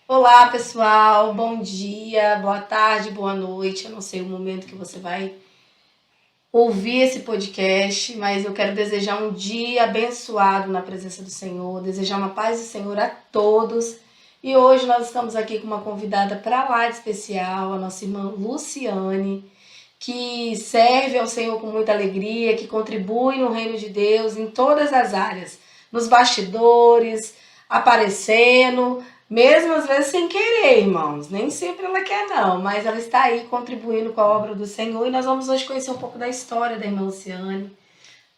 Olá, pessoal. Bom dia, boa tarde, boa noite. Eu não sei o momento que você vai ouvir esse podcast, mas eu quero desejar um dia abençoado na presença do Senhor, desejar uma paz do Senhor a todos. E hoje nós estamos aqui com uma convidada para lá de especial, a nossa irmã Luciane, que serve ao Senhor com muita alegria, que contribui no reino de Deus em todas as áreas, nos bastidores, aparecendo, mesmo às vezes sem querer, irmãos. Nem sempre ela quer, não, mas ela está aí contribuindo com a obra do Senhor e nós vamos hoje conhecer um pouco da história da irmã Luciane.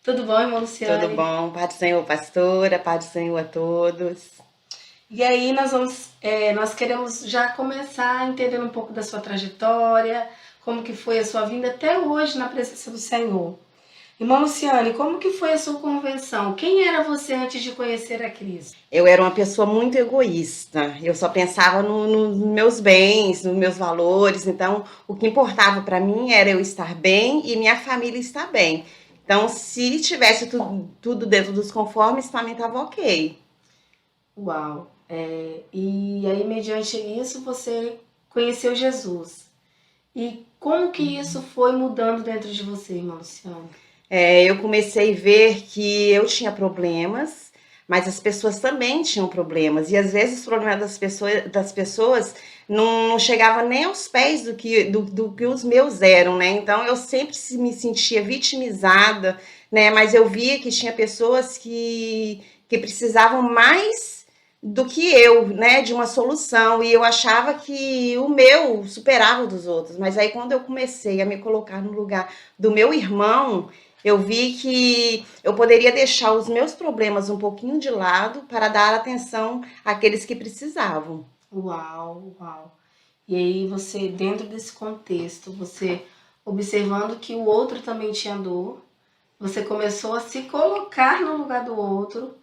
Tudo bom, irmã Tudo Luciane? bom? Paz do Senhor, pastora, paz do Senhor a todos. E aí nós queremos já começar entendendo um pouco da sua trajetória, como que foi a sua vinda até hoje na presença do Senhor. Irmã Luciane, como que foi a sua conversão? Quem era você antes de conhecer a Cristo? Eu era uma pessoa muito egoísta, eu só pensava nos meus bens, nos meus valores, então o que importava para mim era eu estar bem e minha família estar bem. Então, se tivesse tudo dentro dos conformes, para mim estava ok. Uau! E aí, mediante isso, você conheceu Jesus. E como que isso foi mudando dentro de você, irmã Luciane? Eu comecei a ver que eu tinha problemas, mas as pessoas também tinham problemas. E às vezes os problemas das pessoas não chegava nem aos pés do que os meus eram, né? Então eu sempre me sentia vitimizada, né? Mas eu via que tinha pessoas que precisavam mais do que eu, né, de uma solução, e eu achava que o meu superava o dos outros, mas aí quando eu comecei a me colocar no lugar do meu irmão, eu vi que eu poderia deixar os meus problemas um pouquinho de lado para dar atenção àqueles que precisavam. Uau, uau. E aí você, dentro desse contexto, você observando que o outro também tinha dor, você começou a se colocar no lugar do outro,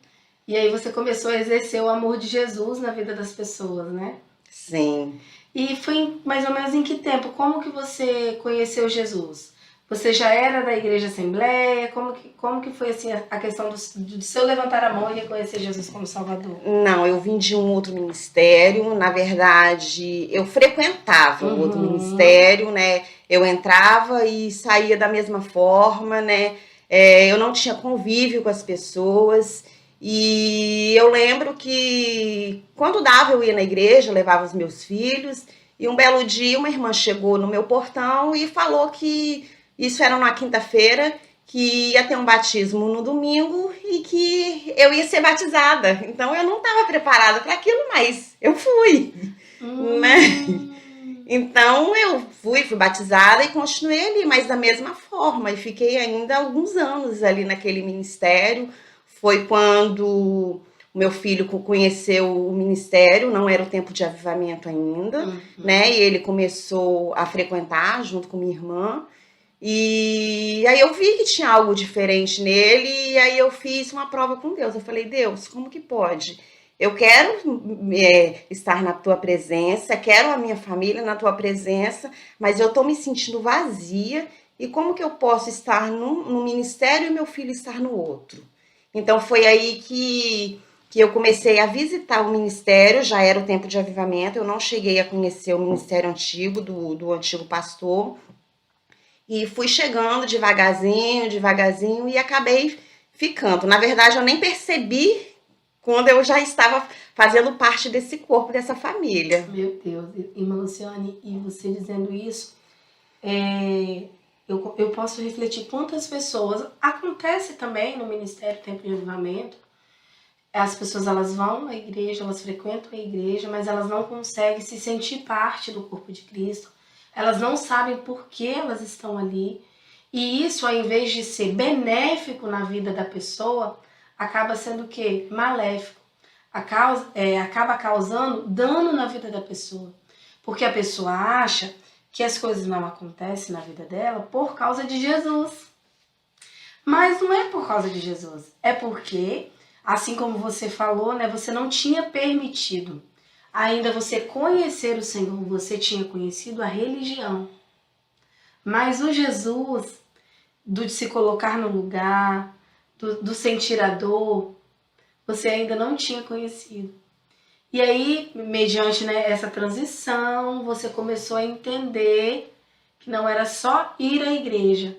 e aí você começou a exercer o amor de Jesus na vida das pessoas, né? Sim. E foi mais ou menos em que tempo? Como que você conheceu Jesus? Você já era da Igreja Assembleia? Como que foi assim a questão do seu levantar a mão e reconhecer Jesus como Salvador? Não, eu vim de um outro ministério. Na verdade, eu frequentava o outro Uhum. ministério, né? Eu entrava e saía da mesma forma, né? Eu não tinha convívio com as pessoas. E eu lembro que quando dava, eu ia na igreja, levava os meus filhos. E um belo dia, uma irmã chegou no meu portão e falou que isso era numa quinta-feira, que ia ter um batismo no domingo e que eu ia ser batizada. Então eu não estava preparada para aquilo, mas eu fui, né? Hum. Então eu fui batizada e continuei ali, mas da mesma forma. E fiquei ainda alguns anos ali naquele ministério. Foi quando o meu filho conheceu o ministério, não era o tempo de avivamento ainda, né? E Uhum. ele começou a frequentar junto com minha irmã. E aí eu vi que tinha algo diferente nele, e aí eu fiz uma prova com Deus. Eu falei, Deus, como que pode? Eu quero estar na tua presença, quero a minha família na tua presença, mas eu estou me sentindo vazia. E como que eu posso estar no ministério e meu filho estar no outro? Então foi aí que eu comecei a visitar o ministério, já era o tempo de avivamento, eu não cheguei a conhecer o ministério antigo, do antigo pastor, e fui chegando devagarzinho, devagarzinho e acabei ficando. Na verdade, eu nem percebi quando eu já estava fazendo parte desse corpo, dessa família. Meu Deus, irmã Luciane, e você dizendo isso, é, eu posso refletir quantas pessoas. Acontece também no Ministério Tempo de Avivamento. As pessoas elas vão à igreja, elas frequentam a igreja, mas elas não conseguem se sentir parte do corpo de Cristo. Elas não sabem por que elas estão ali. E isso, ao invés de ser benéfico na vida da pessoa, acaba sendo o quê? Maléfico. Acaba causando dano na vida da pessoa. Porque a pessoa acha que as coisas não acontecem na vida dela por causa de Jesus. Mas não é por causa de Jesus. É porque, assim como você falou, né, você não tinha permitido ainda você conhecer o Senhor, você tinha conhecido a religião. Mas o Jesus do de se colocar no lugar, do sentir a dor, você ainda não tinha conhecido. E aí, mediante, né, essa transição, você começou a entender que não era só ir à igreja,